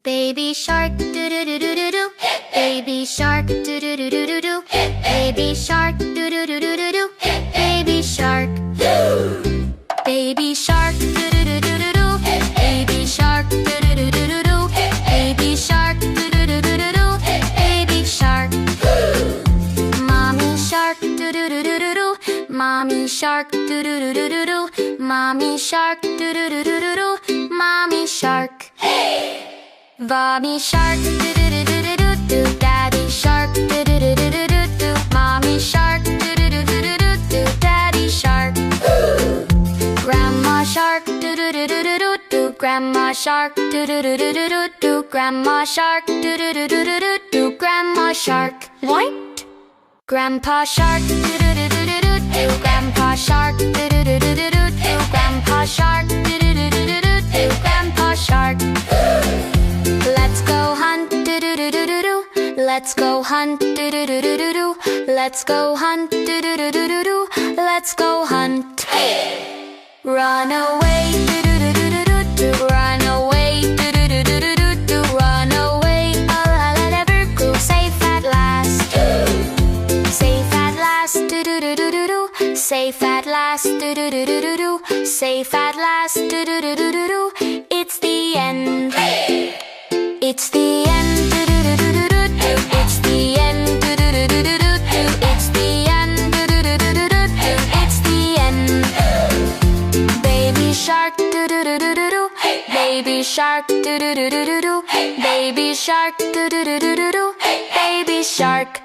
Baby shark, do do do do do do. Baby shark, do do do do do do. Baby shark, do do do do do do. Baby shark, baby shark, do do do do do do. Baby shark, do do do do do do. Baby shark, do do do do do do. Baby shark, mommy shark, do do do do do do. Mommy shark, do do do do do do. Mommy shark, do do do do do do. Mommy shark. Mommy shark, do do do do do do do. Daddy shark, do do do do do do do. Mommy shark, do do do do do do do. Daddy shark. Grandma shark, do do do do do do do. Grandma shark, do do do do do do do. Grandma shark, do do do do do do do. Grandma shark. What? Grandpa shark, do do do do do do do. Grandpa shark, do do do do do do do. Grandpa shark, do do do do do do do. Grandpa shark. Let's go hunt, do do do do do do. Let's go hunt, do do do do do do. Let's go hunt, do do do do do do. Let's go hunt. Run away, do do do do do do do. Run away, do do do do do do do. Run away, I'll never go safe at last. Safe at last, do do do do do do. Safe at last, do do do do do do. Safe at last, do do do do do do. It's the end. It's the end, do do do do do do do. It's the end, do do do do do do do. It's the end, do do do do do do do. It's the end. Baby shark, do do do do do do. Baby shark, do do do do do do. Baby shark, do do do do do do. Baby shark.